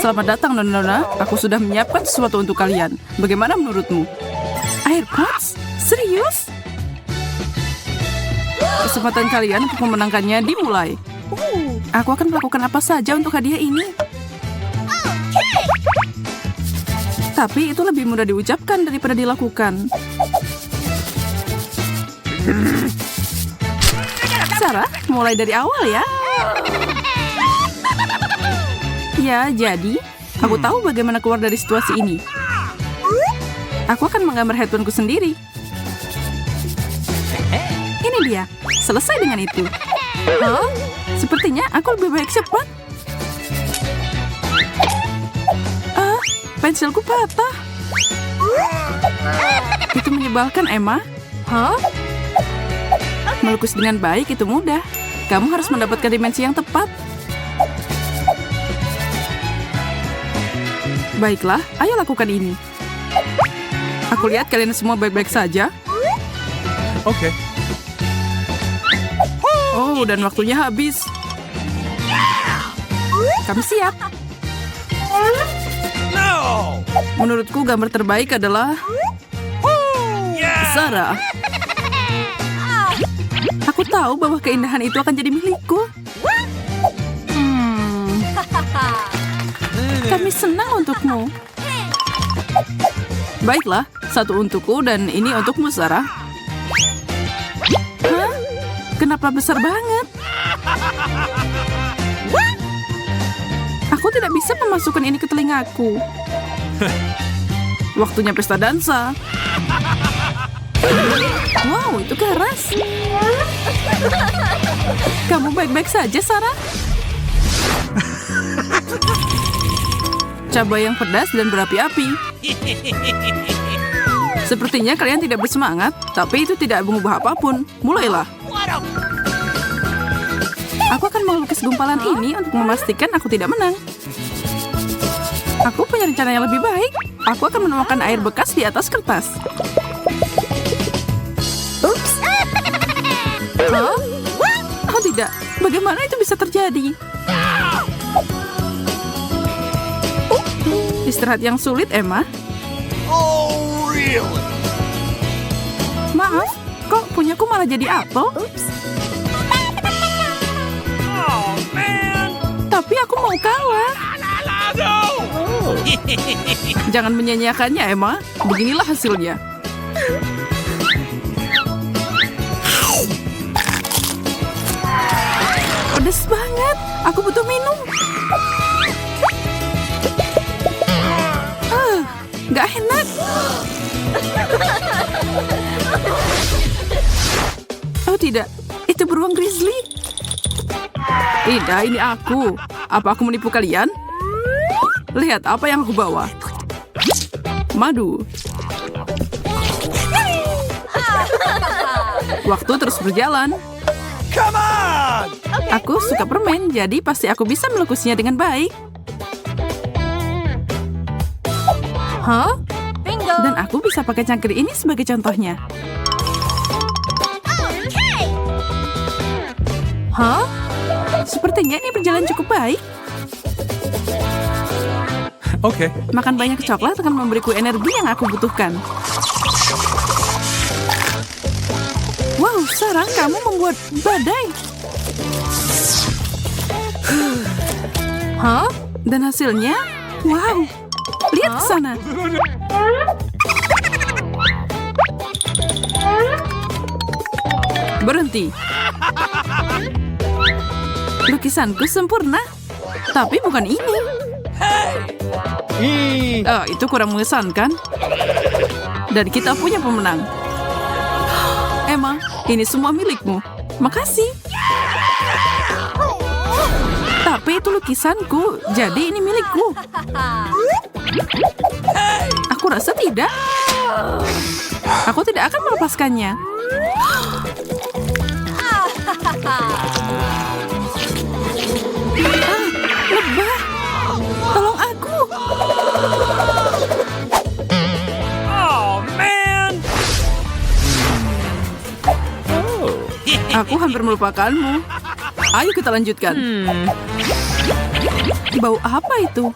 Selamat datang, Nona. Aku sudah menyiapkan sesuatu untuk kalian. Bagaimana menurutmu? Air pots? Serius? Kesempatan kalian untuk memenangkannya dimulai. Aku akan melakukan apa saja untuk hadiah ini. Tapi itu lebih mudah diucapkan daripada dilakukan. Sarah, mulai dari awal ya. Ya, jadi aku tahu bagaimana keluar dari situasi ini. Aku akan menggambar headphone-ku sendiri. Ini dia. Selesai dengan itu. Oh, sepertinya aku lebih baik cepat. Pensilku patah. Itu menyebalkan, Emma. Melukis dengan baik itu mudah. Kamu harus mendapatkan dimensi yang tepat. Baiklah, ayo lakukan ini. Aku lihat kalian semua baik-baik saja. Oke. Oh, dan waktunya habis. Kami siap. No! Menurutku gambar terbaik adalah Sarah. Aku tahu bahwa keindahan itu akan jadi milikku. Kami senang untukmu. Baiklah, satu untukku dan ini untukmu, Sarah. Hah? Kenapa besar banget? Aku tidak bisa memasukkan ini ke telingaku. Waktunya pesta dansa. Wow, itu keras. Kamu baik-baik saja, Sarah? Cabai yang pedas dan berapi-api. Sepertinya kalian tidak bersemangat, tapi itu tidak mengubah apapun. Mulailah. Aku akan melukis gumpalan ini untuk memastikan aku tidak menang. Aku punya rencana yang lebih baik. Aku akan menuangkan air bekas di atas kertas. Ups. Huh? Oh tidak, bagaimana itu bisa terjadi? Istirahat yang sulit, Emma. Oh, really? Maaf, kok punyaku malah jadi apel? Oh, man! Tapi aku mau kalah. No! Jangan menyanyiakannya, Emma. Beginilah hasilnya. Pedas banget. Aku butuh minum. Gak enak. Oh tidak, itu beruang grizzly. Tidak, ini aku. Apa aku menipu kalian? Lihat apa yang aku bawa. Madu. Waktu terus berjalan. Come on! Aku suka permen, jadi pasti aku bisa melukisnya dengan baik. Hah? Bingo. Dan aku bisa pakai cangkir ini sebagai contohnya. Hah? Sepertinya ini berjalan cukup baik. Oke. Makan banyak coklat akan memberiku energi yang aku butuhkan. Wow, Sarah, kamu membuat badai. Hah? Dan hasilnya? Wow. Lihat ke sana. Berhenti. Lukisanku sempurna. Tapi bukan ini. Itu kurang mengesankan. Dan kita punya pemenang. Emma, ini semua milikmu. Makasih. Tapi itu lukisanku, jadi ini milikku. Aku rasa tidak. Aku tidak akan melepaskannya. Lebah. Tolong aku. Oh, man! Aku hampir melupakanmu. Ayo kita lanjutkan. Bau apa itu?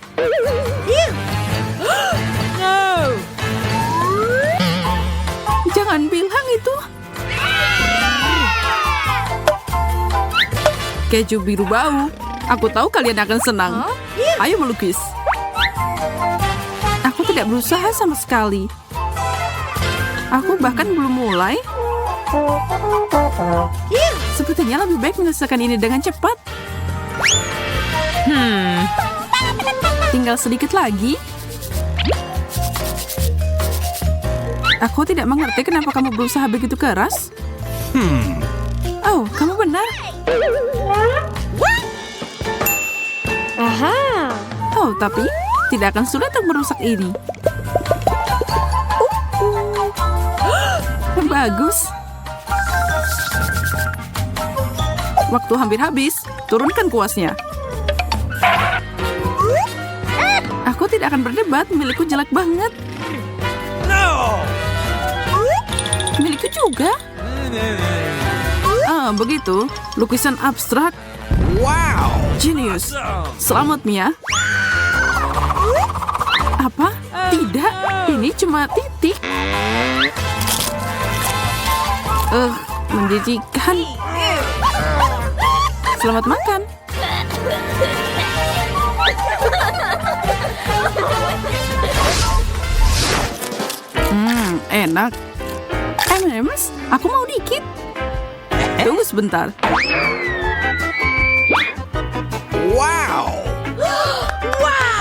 Jangan bilang itu. Keju biru bau. Aku tahu kalian akan senang. Ayo melukis. Aku tidak berusaha sama sekali. Aku bahkan belum mulai. Sepertinya lebih baik menyelesaikan ini dengan cepat. Tinggal sedikit lagi. Aku tidak mengerti kenapa kamu berusaha begitu keras. Oh, kamu benar. Oh, tapi tidak akan sulit untuk merusak ini. Bagus. Waktu hampir habis. Turunkan kuasnya. Aku tidak akan berdebat. Milikku jelek banget. No! Milikku juga. Ah, begitu. Lukisan abstrak. Wow! Genius. Selamat, Mia. Apa? Tidak. Ini cuma titik. Menjijikan. Selamat makan. Enak. M&M's, aku mau dikit. Tunggu sebentar. Wow!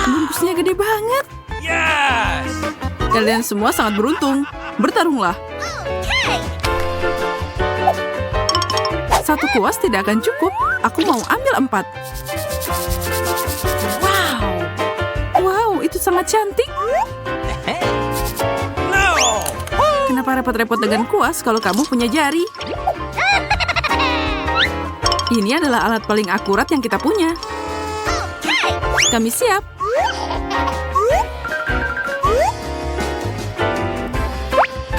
Bungkusnya gede banget. Yes! Kalian semua sangat beruntung. Bertarunglah. Satu kuas tidak akan cukup. Aku mau ambil 4. Wow, itu sangat cantik. No! Kenapa repot-repot dengan kuas kalau kamu punya jari? Ini adalah alat paling akurat yang kita punya. Kami siap.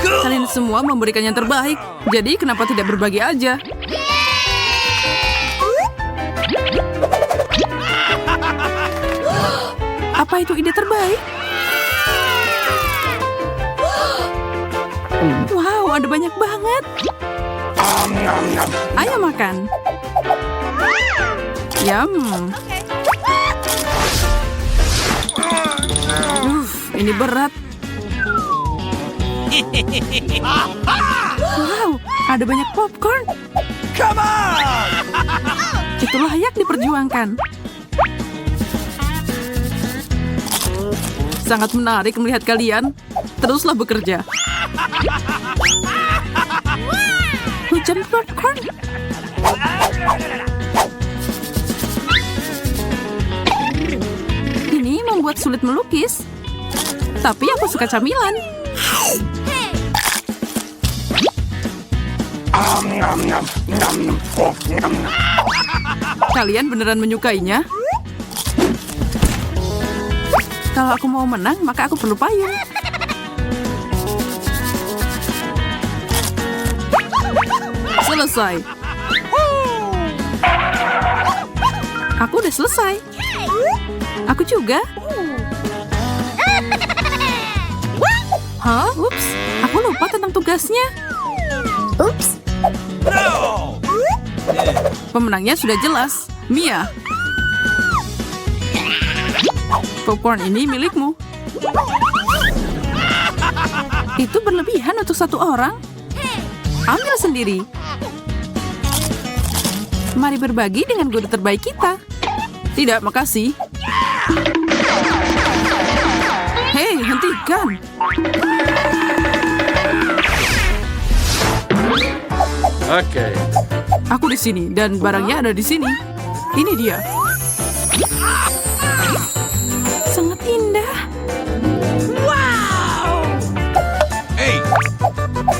Kalian semua memberikan yang terbaik. Jadi kenapa tidak berbagi aja? Apa itu ide terbaik? Wow, ada banyak banget. Ayo makan. Yum. Ini berat. Wow, ada banyak popcorn. Come on! Itu layak diperjuangkan. Sangat menarik melihat kalian. Teruslah bekerja. Hujan popcorn. Ini membuat sulit melukis. Tapi aku suka camilan. Kalian beneran menyukainya? Kalau aku mau menang, maka aku perlu payung. Selesai. Aku udah selesai. Aku juga. Hah? Ups, aku lupa tentang tugasnya. Oops. No! Pemenangnya sudah jelas. Mia. Popcorn ini milikmu. Itu berlebihan untuk satu orang. Ambil sendiri. Mari berbagi dengan guru terbaik kita. Tidak, makasih. Hei, hentikan. Okay. Aku di sini dan barangnya ada di sini. Ini dia. Sangat indah. Hey!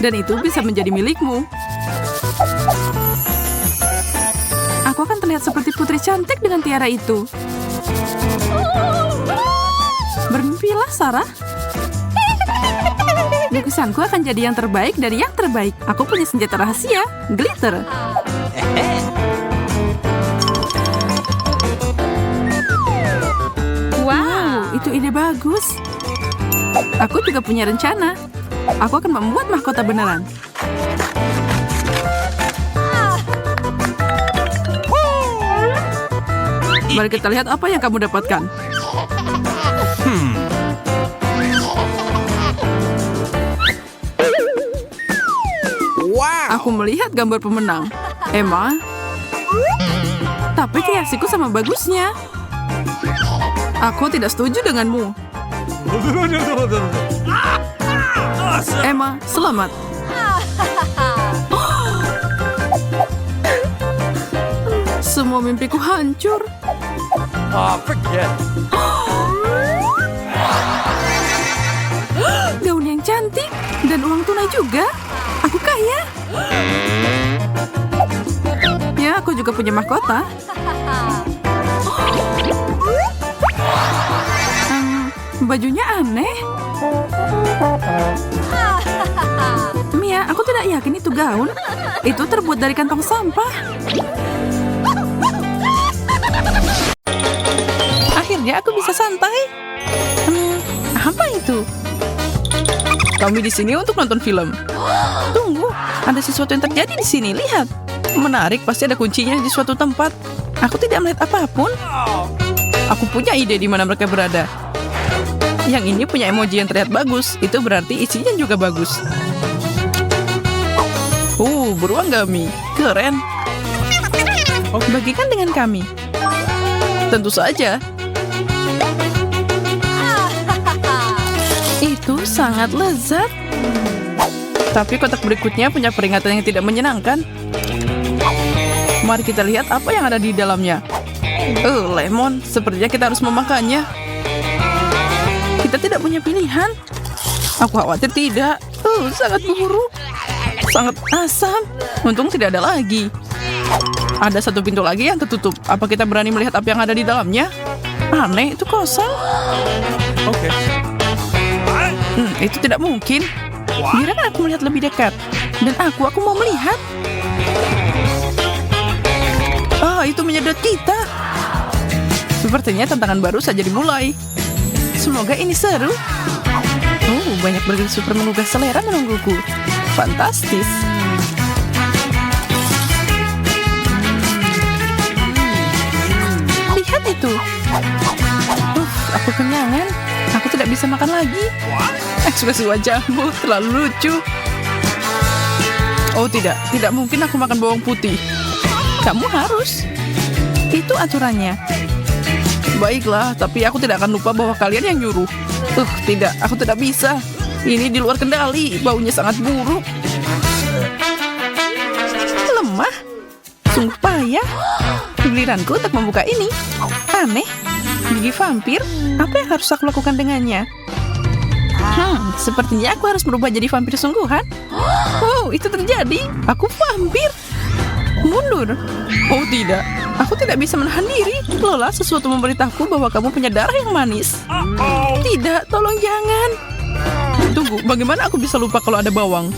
Dan itu bisa menjadi milikmu. Aku akan terlihat seperti putri cantik dengan tiara itu. Bermimpilah, Sarah. Lukisanku akan jadi yang terbaik dari yang terbaik. Aku punya senjata rahasia, glitter. Itu ide bagus. Aku juga punya rencana. Aku akan membuat mahkota beneran. Mari kita lihat apa yang kamu dapatkan. Wow. Aku melihat gambar pemenang. Emma. Tapi kreasiku sama bagusnya. Aku tidak setuju denganmu. Emma, selamat. Semua mimpiku hancur. Forget. Gaun yang cantik dan uang tunai juga. Aku kaya. Ya, aku juga punya mahkota. Bajunya aneh. Mia, aku tidak yakin itu gaun. Itu terbuat dari kantong sampah. Akhirnya aku bisa santai. Apa itu? Kami di sini untuk nonton film. Tunggu, ada sesuatu yang terjadi di sini. Lihat. Menarik, pasti ada kuncinya di suatu tempat. Aku tidak melihat apapun. Aku punya ide di mana mereka berada. Yang ini punya emoji yang terlihat bagus. Itu berarti isinya juga bagus. Beruang gami. Keren. Bagikan dengan kami. Tentu saja. Itu sangat lezat. Tapi kotak berikutnya punya peringatan yang tidak menyenangkan. Mari kita lihat apa yang ada di dalamnya. Lemon. Sepertinya kita harus memakannya. Kita tidak punya pilihan. Aku khawatir tidak. Sangat buruk. Sangat asam. Untung tidak ada lagi. Ada satu pintu lagi yang tertutup. Apa kita berani melihat apa yang ada di dalamnya? Aneh, itu kosong. Oke. Itu tidak mungkin. Biarkan aku melihat lebih dekat. Dan aku mau melihat. Itu menyedot kita. Sepertinya tantangan baru saja dimulai. Semoga ini seru. Banyak burger super menggugah selera menungguku. Fantastis. Lihat itu. Aku kenyangan. Aku tidak bisa makan lagi. Ekspresi wajahmu terlalu lucu. Tidak mungkin aku makan bawang putih. Kamu harus. Itu aturannya. Baiklah, tapi aku tidak akan lupa bahwa kalian yang nyuruh. Tidak, aku tidak bisa. Ini di luar kendali, baunya sangat buruk. Lemah. Sungguh payah. Giliranku untuk membuka ini. Aneh. Gigi vampir, apa yang harus aku lakukan dengannya? Sepertinya aku harus berubah jadi vampir sungguhan. Itu terjadi. Aku vampir. Mundur. Tidak. Aku tidak bisa menahan diri. Lola, sesuatu memberitahuku bahwa kamu punya darah yang manis. Tidak, tolong jangan. Tunggu, bagaimana aku bisa lupa kalau ada bawang?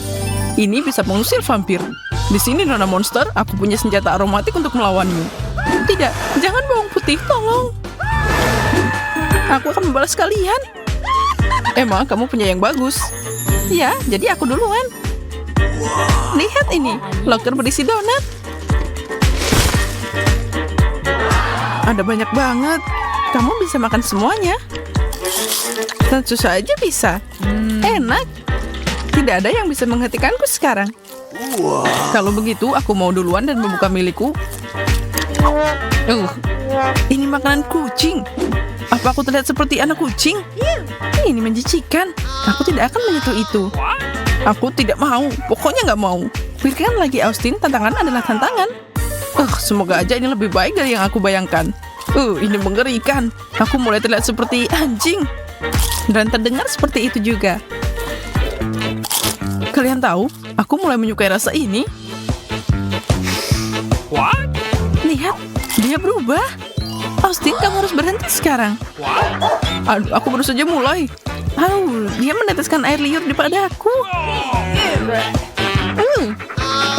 Ini bisa mengusir vampir. Di sini, Nona Monster, aku punya senjata aromatik untuk melawanmu. Tidak, jangan bawang putih, tolong. Aku akan membalas kalian. Emma, kamu punya yang bagus. Ya, jadi aku duluan. Lihat ini, loker berisi donat. Ada banyak banget. Kamu bisa makan semuanya. Tentu saja bisa. Enak. Tidak ada yang bisa menghentikanku sekarang. Kalau begitu, aku mau duluan dan membuka milikku. Ini makanan kucing. Apa aku terlihat seperti anak kucing? Ini menjijikan. Aku tidak akan menyentuh itu. Aku tidak mau. Pokoknya nggak mau. Pikirkan lagi, Austin. Tantangan adalah tantangan. Semoga aja ini lebih baik dari yang aku bayangkan. Ini mengerikan. Aku mulai terlihat seperti anjing. Dan terdengar seperti itu juga. Kalian tahu, aku mulai menyukai rasa ini. What? Lihat, dia berubah. Austin, kamu harus berhenti sekarang. Aduh, aku baru saja mulai. Dia meneteskan air liur di padaku.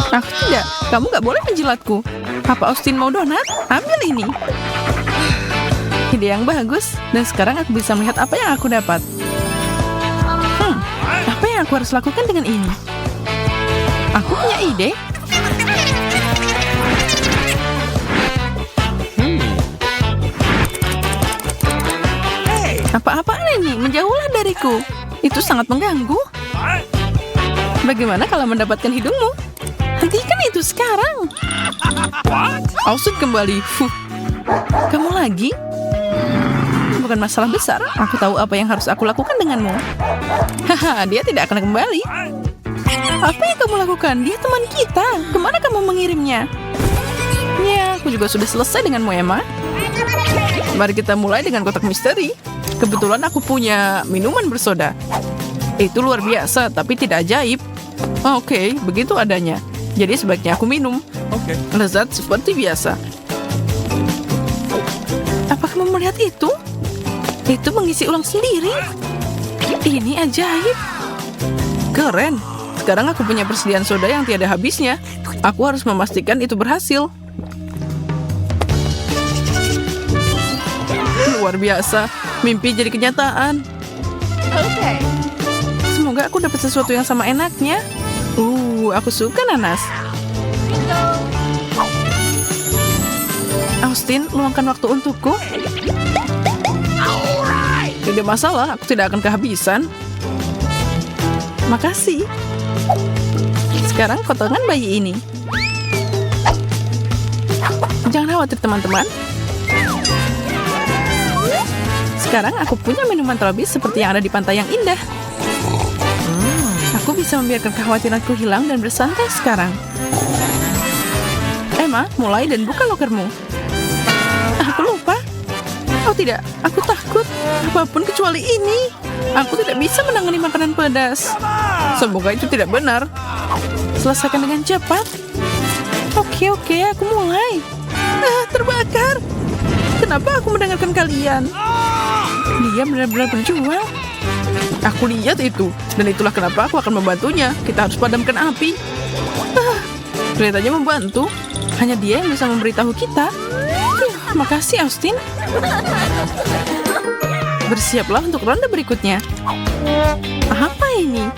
Aku tidak. Kamu nggak boleh menjilatku. Apa Austin mau donat? Ambil ini. Ide yang bagus. Dan sekarang aku bisa melihat apa yang aku dapat. Apa yang aku harus lakukan dengan ini? Aku punya ide. Apa-apaan ini? Menjauhlah dariku. Itu sangat mengganggu. Bagaimana kalau mendapatkan hidungmu? Hentikan itu sekarang. Austin kembali. Kamu lagi? Bukan masalah besar. Aku tahu apa yang harus aku lakukan denganmu. Haha, dia tidak akan kembali. Apa yang kamu lakukan? Dia teman kita. Kemana kamu mengirimnya? Ya, aku juga sudah selesai denganmu, Emma. Mari kita mulai dengan kotak misteri. Kebetulan aku punya minuman bersoda. Itu luar biasa, tapi tidak ajaib. Oke, begitu adanya. Jadi sebaiknya aku minum. Okay. Lezat seperti biasa. Apa kamu melihat itu? Itu mengisi ulang sendiri. Ini ajaib. Keren. Sekarang aku punya persediaan soda yang tiada habisnya. Aku harus memastikan itu berhasil. Luar biasa. Mimpi jadi kenyataan. Okay. Semoga aku dapat sesuatu yang sama enaknya. Aku suka nanas. Austin, luangkan waktu untukku. Tidak masalah, aku tidak akan kehabisan. Makasih. Sekarang kotoran bayi ini. Jangan khawatir, teman-teman. Sekarang aku punya minuman tropis seperti yang ada di pantai yang indah. Aku bisa membiarkan kekhawatiranku hilang dan bersantai sekarang. Emma, mulai dan buka lokermu. Aku lupa. Oh tidak, aku takut. Apapun kecuali ini. Aku tidak bisa menangani makanan pedas. Semoga itu tidak benar. Selesaikan dengan cepat. Oke, aku mulai. Terbakar. Kenapa aku mendengarkan kalian? Dia benar-benar berjuang. Aku lihat itu, dan itulah kenapa aku akan membantunya. Kita harus padamkan api. Kelihatannya membantu. Hanya dia yang bisa memberitahu kita. Makasih, Austin. Bersiaplah untuk ronde berikutnya. Apa ini?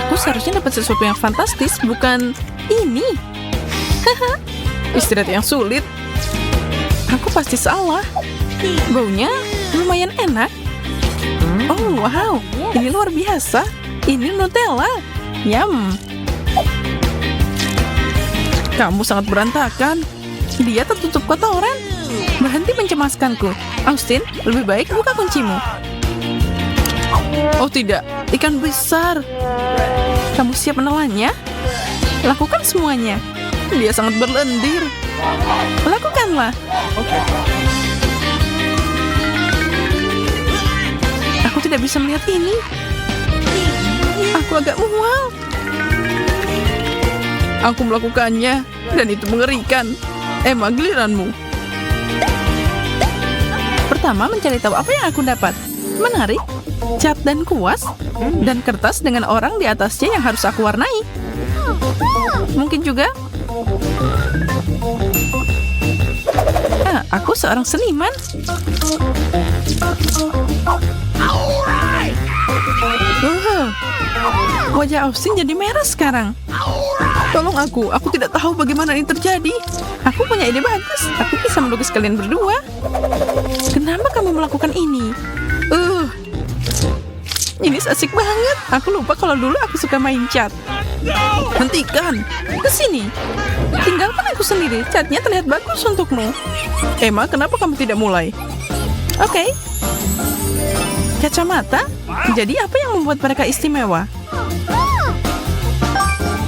Aku seharusnya dapat sesuatu yang fantastis, bukan ini. Istirahat yang sulit. Aku pasti salah. Baunya lumayan enak. Oh, wow. Ini luar biasa. Ini Nutella. Yum. Kamu sangat berantakan. Dia tertutup kotoran. Berhenti mencemaskanku. Austin, lebih baik buka kuncimu. Oh tidak, ikan besar. Kamu siap menelannya? Lakukan semuanya. Dia sangat berlendir. Lakukanlah. Okay. Aku tidak bisa melihat ini. Aku agak mual. Aku melakukannya, dan itu mengerikan. Emma, giliranmu. Pertama, mencari tahu apa yang aku dapat. Menarik, cat dan kuas, dan kertas dengan orang di atasnya yang harus aku warnai. Mungkin juga... aku seorang seniman. Wajah Austin jadi merah sekarang. Tolong aku tidak tahu bagaimana ini terjadi. Aku punya ide bagus. Aku bisa melukis kalian berdua. Kenapa kamu melakukan ini? Ini asik banget. Aku lupa kalau dulu aku suka main cat. Hentikan. Ke sini. Tinggalkan aku sendiri. Catnya terlihat bagus untukmu. Emma, kenapa kamu tidak mulai? Oke. Kacamata? Jadi apa yang membuat mereka istimewa?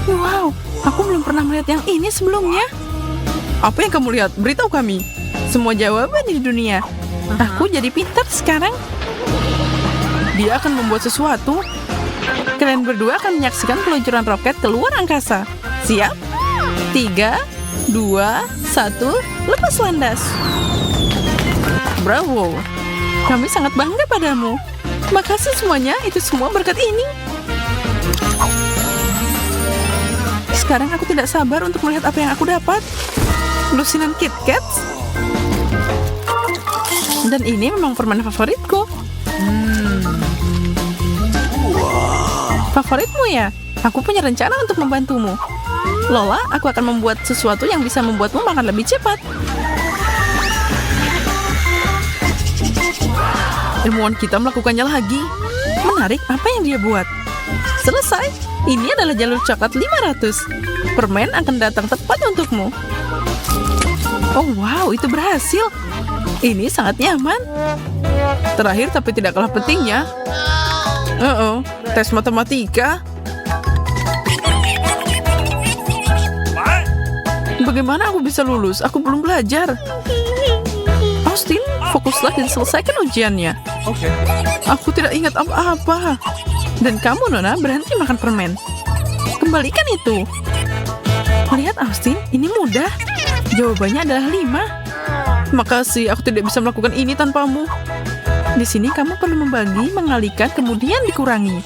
Wow, aku belum pernah melihat yang ini sebelumnya. Apa yang kamu lihat? Beritahu kami. Semua jawaban di dunia. Aku jadi pintar sekarang. Dia akan membuat sesuatu. Kalian berdua akan menyaksikan peluncuran roket ke luar angkasa. Siap? 3, 2, 1, lepas landas. Bravo. Kami sangat bangga padamu. Makasih semuanya, itu semua berkat ini. Sekarang aku tidak sabar untuk melihat apa yang aku dapat. Lusinan KitKat. Dan ini memang permen favoritku. Favoritmu ya? Aku punya rencana untuk membantumu. Lola, aku akan membuat sesuatu yang bisa membuatmu makan lebih cepat. Ilmuwan kita melakukannya lagi. Menarik, apa yang dia buat? Selesai. Ini adalah jalur coklat 500. Permen akan datang tepat untukmu. Oh wow, itu berhasil. Ini sangat nyaman. Terakhir tapi tidak kalah pentingnya. Tes matematika. Bagaimana aku bisa lulus? Aku belum belajar. Austin, fokuslah dan selesaikan ujiannya. Okay. Aku tidak ingat apa-apa. Dan kamu, Nona, berhenti makan permen. Kembalikan itu. Lihat, Austin, ini mudah. Jawabannya adalah 5. Makasih, aku tidak bisa melakukan ini tanpamu. Di sini kamu perlu membagi, mengalihkan, kemudian dikurangi.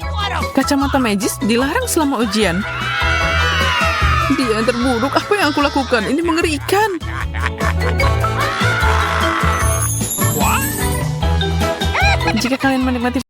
Kacamata magis dilarang selama ujian. Dia yang terburuk, apa yang aku lakukan? Ini mengerikan. Jika kalian menikmati